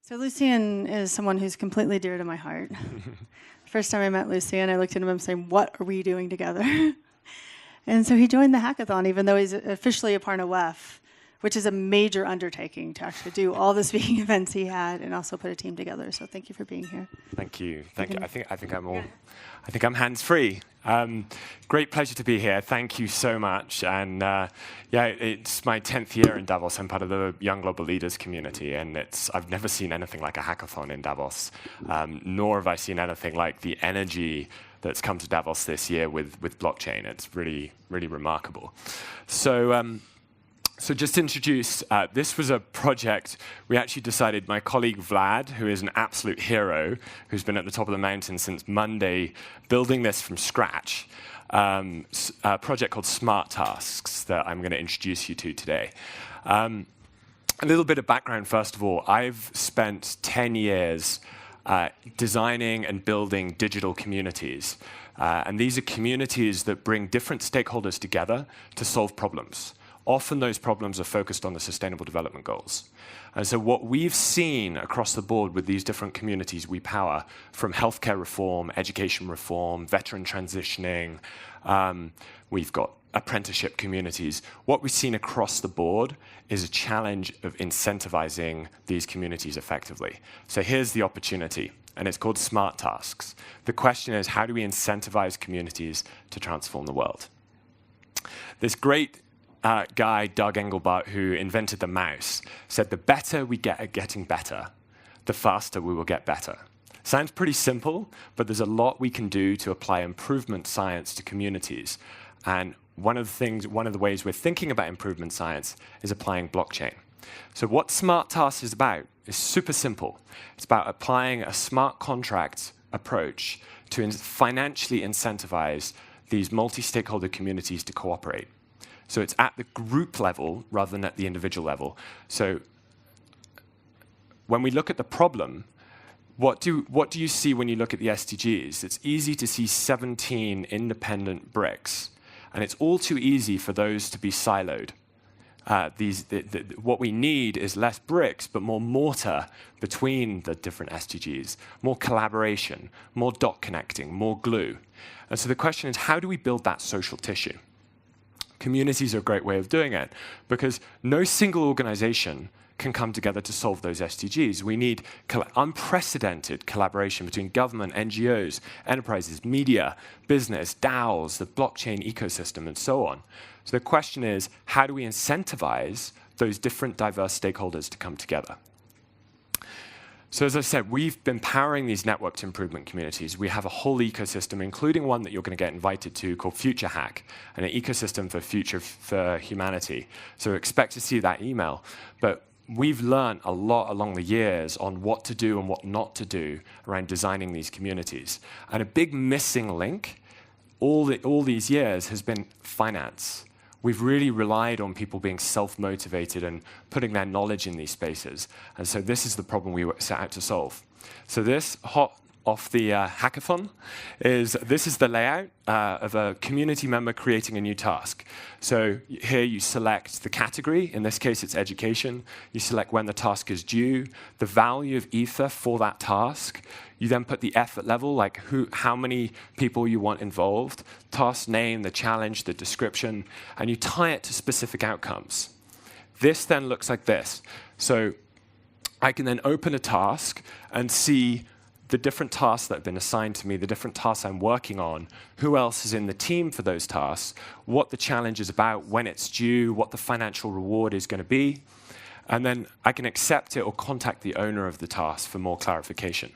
So Lucian is someone who's completely dear to my heart. The first time I met Lucian, I looked at him and saying, "What are we doing together?" And so he joined the hackathon, even though he's officially a part of WEF, which is a major undertaking to actually do all the speaking events he had and also put a team together. So thank you for being here. Thank you. Thank you. I think I'm hands-free. Great pleasure to be here. Thank you so much. And yeah, it's my 10th year in Davos. I'm part of the Young Global Leaders community, and I've never seen anything like a hackathon in Davos, nor have I seen anything like the energy that's come to Davos this year with blockchain. It's really, really remarkable. So just to introduce, this was a project we actually decided, my colleague Vlad, who is an absolute hero, who's been at the top of the mountain since Monday, building this from scratch, a project called Smart Tasks that I'm going to introduce you to today. A little bit of background, first of all. I've spent 10 years designing and building digital communities. And these are communities that bring different stakeholders together to solve problems. Often those problems are focused on the Sustainable Development Goals. And so what we've seen across the board with these different communities we power, from healthcare reform, education reform, veteran transitioning, we've got apprenticeship communities. What we've seen across the board is a challenge of incentivizing these communities effectively. So here's the opportunity, and it's called Smart Tasks. The question is, how do we incentivize communities to transform the world? This great guy, Doug Engelbart, who invented the mouse, said the better we get at getting better, the faster we will get better. Sounds pretty simple, but there's a lot we can do to apply improvement science to communities. And one of the ways we're thinking about improvement science is applying blockchain. So what Smart Tasks is about is super simple. It's about applying a smart contract approach to financially incentivize these multi-stakeholder communities to cooperate. So it's at the group level rather than at the individual level. So when we look at the problem, what do you see when you look at the SDGs? It's easy to see 17 independent bricks, and it's all too easy for those to be siloed. What we need is less bricks, but more mortar between the different SDGs, more collaboration, more dot connecting, more glue. And so the question is, how do we build that social tissue? Communities are a great way of doing it, because no single organization can come together to solve those SDGs. We need unprecedented collaboration between government, NGOs, enterprises, media, business, DAOs, the blockchain ecosystem, and so on. So the question is, how do we incentivize those different diverse stakeholders to come together? So as I said, we've been powering these networked improvement communities. We have a whole ecosystem, including one that you're going to get invited to called FutureHack, and an ecosystem for humanity. So expect to see that email. But we've learned a lot along the years on what to do and what not to do around designing these communities. And a big missing link all these years has been finance. We've really relied on people being self-motivated and putting their knowledge in these spaces. And so this is the problem we set out to solve. So this hot off the hackathon this is the layout of a community member creating a new task. So here you select the category. In this case, it's education. You select when the task is due, the value of ether for that task. You then put the effort level, like how many people you want involved, task name, the challenge, the description, and you tie it to specific outcomes. This then looks like this. So I can then open a task and see the different tasks that have been assigned to me, the different tasks I'm working on, who else is in the team for those tasks, what the challenge is about, when it's due, what the financial reward is going to be. And then I can accept it or contact the owner of the task for more clarification.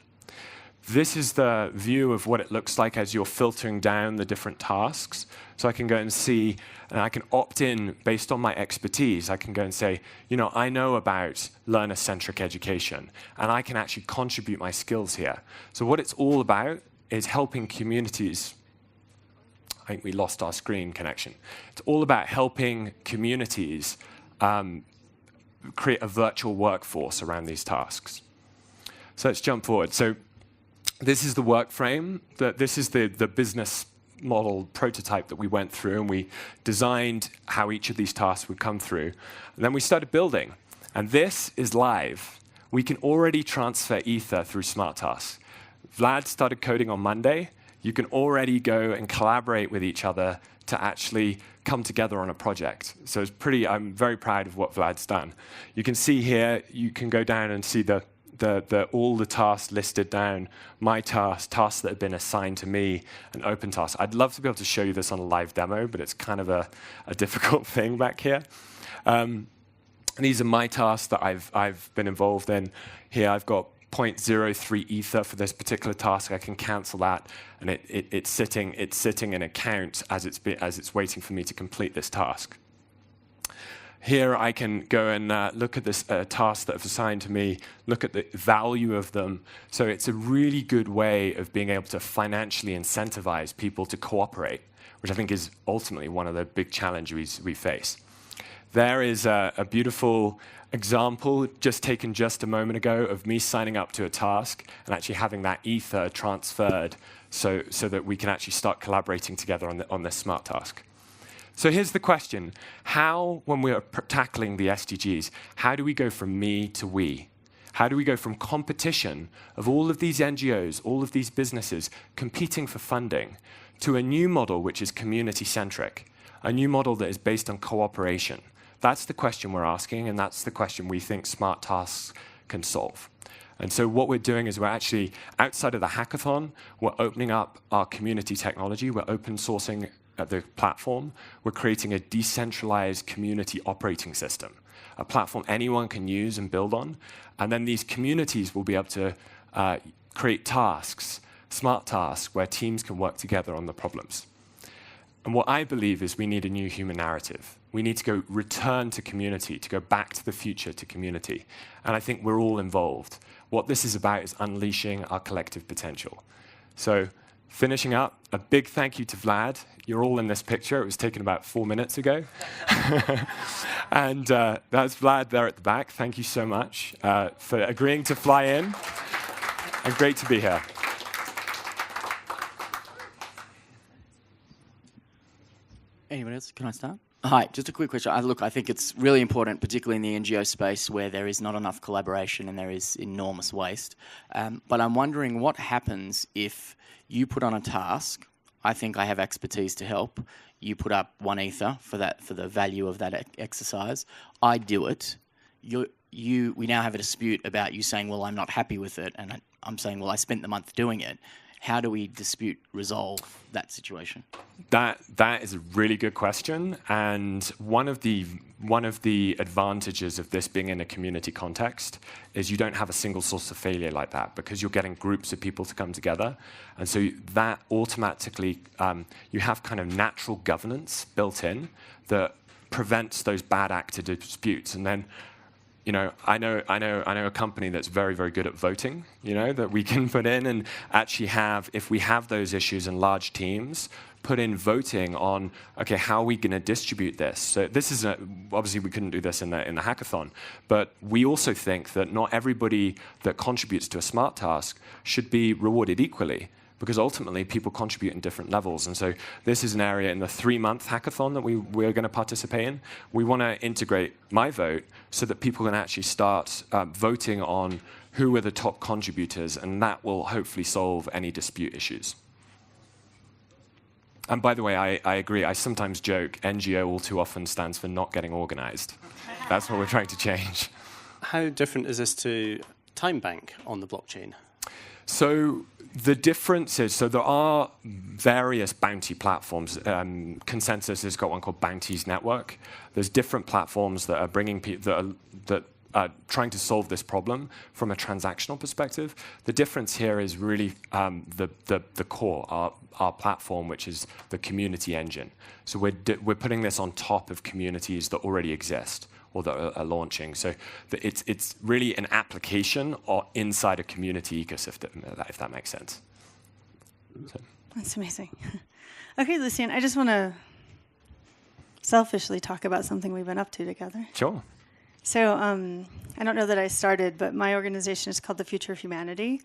This is the view of what it looks like as you're filtering down the different tasks. So I can go and see, and I can opt in based on my expertise. I can go and say, I know about learner-centric education, and I can actually contribute my skills here. So what it's all about is helping communities. I think we lost our screen connection. It's all about helping communities create a virtual workforce around these tasks. So let's jump forward. So this is the work frame. This is the business model prototype that we went through, and we designed how each of these tasks would come through. And then we started building. And this is live. we can already transfer Ether through smart tasks. Vlad started coding on Monday. You can already go and collaborate with each other to actually come together on a project. So I'm very proud of what Vlad's done. You can see here, you can go down and see all the tasks listed down, my tasks that have been assigned to me, and open tasks. I'd love to be able to show you this on a live demo, but it's kind of a difficult thing back here. These are my tasks that I've been involved in. Here I've got 0.03 Ether for this particular task. I can cancel that, and it's sitting in account as it's waiting for me to complete this task. Here I can go and look at this task that I've assigned to me, look at the value of them. So it's a really good way of being able to financially incentivize people to cooperate, which I think is ultimately one of the big challenges we face. There is a beautiful example just taken just a moment ago of me signing up to a task and actually having that Ether transferred so that we can actually start collaborating together on this smart task. So here's the question. How, when we're tackling the SDGs, how do we go from me to we? How do we go from competition of all of these NGOs, all of these businesses competing for funding, to a new model which is community-centric, a new model that is based on cooperation? That's the question we're asking, and that's the question we think smart tasks can solve. And so what we're doing is we're actually, outside of the hackathon, we're opening up our community technology. We're open sourcing the platform. We're creating a decentralized community operating system, a platform anyone can use and build on. And then these communities will be able to create tasks, smart tasks, where teams can work together on the problems. And what I believe is we need a new human narrative. We need to return to community, to go back to the future, to community. And I think we're all involved. What this is about is unleashing our collective potential. So finishing up, a big thank you to Vlad. You're all in this picture. It was taken about 4 minutes ago. And that's Vlad there at the back. Thank you so much for agreeing to fly in. And great to be here. Anyone else? Can I start? Hi, just a quick question. I think it's really important, particularly in the NGO space where there is not enough collaboration and there is enormous waste. But I'm wondering what happens if you put on a task. I think I have expertise to help. You put up 1 Ether for the value of that exercise. I do it. We now have a dispute about you saying, well, I'm not happy with it, and I'm saying, well, I spent the month doing it. How do we resolve that situation? That is a really good question, and one of the advantages of this being in a community context is you don't have a single source of failure like that, because you're getting groups of people to come together, and so that automatically you have kind of natural governance built in that prevents those bad actor disputes. And then, you know, I know a company that's very, very good at voting, you know, that we can put in and actually have, if we have those issues in large teams, put in voting on, okay, how are we going to distribute this? So this is, obviously we couldn't do this in the hackathon, but we also think that not everybody that contributes to a smart task should be rewarded equally, because ultimately people contribute in different levels. And so this is an area in the 3-month hackathon that we're going to participate in. We want to integrate my vote so that people can actually start voting on who are the top contributors, and that will hopefully solve any dispute issues. And by the way, I agree. I sometimes joke, NGO all too often stands for not getting organized. That's what we're trying to change. How different is this to Time Bank on the blockchain? So the difference is, so there are various bounty platforms. Consensus has got one called Bounties Network. There's different platforms that are bringing people that are trying to solve this problem from a transactional perspective. The difference here is really the core, our platform, which is the community engine. So we're putting this on top of communities that already exist or that are launching. So it's really an application or inside a community ecosystem, if that makes sense. So. That's amazing. Okay, Lucian, I just want to selfishly talk about something we've been up to together. Sure. So I don't know that I started, but my organization is called the Future of Humanity.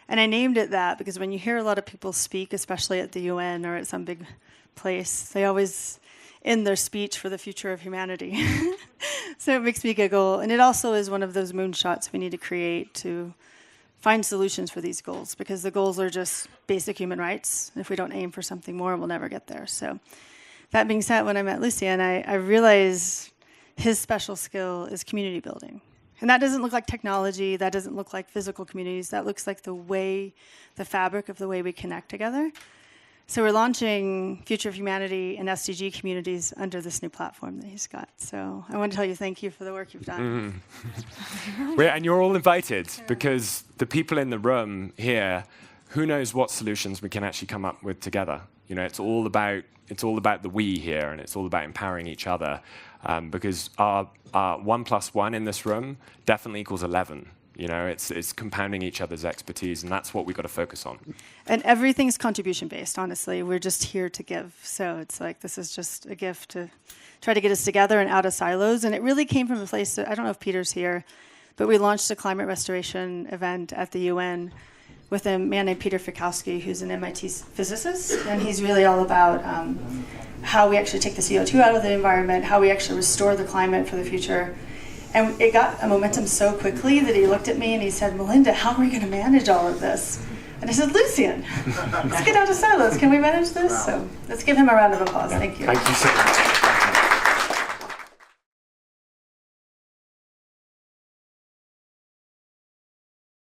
And I named it that because when you hear a lot of people speak, especially at the UN or at some big place, they always end their speech for the future of humanity. So it makes me giggle. And it also is one of those moonshots we need to create to find solutions for these goals, because the goals are just basic human rights. And if we don't aim for something more, we'll never get there. So that being said, when I met Lucien, I realized his special skill is community building. And that doesn't look like technology. That doesn't look like physical communities. That looks like the fabric of the way we connect together. So we're launching Future of Humanity and SDG communities under this new platform that he's got. So I want to tell you thank you for the work you've done. And you're all invited, because the people in the room here, who knows what solutions we can actually come up with together. You know, it's all about the we here, and it's all about empowering each other, because our 1 + 1 in this room definitely equals 11. You know, it's compounding each other's expertise, and that's what we've got to focus on. And everything's contribution-based, honestly. We're just here to give. So it's like this is just a gift to try to get us together and out of silos. And it really came from a place that, I don't know if Peter's here, but we launched a climate restoration event at the UN with a man named Peter Fikowski, who's an MIT physicist. And he's really all about how we actually take the CO2 out of the environment, how we actually restore the climate for the future. And it got a momentum so quickly that he looked at me and he said, Melinda, how are we going to manage all of this? And I said, Lucien, let's get out of silos. Can we manage this? So let's give him a round of applause. Thank you. Thank you so much.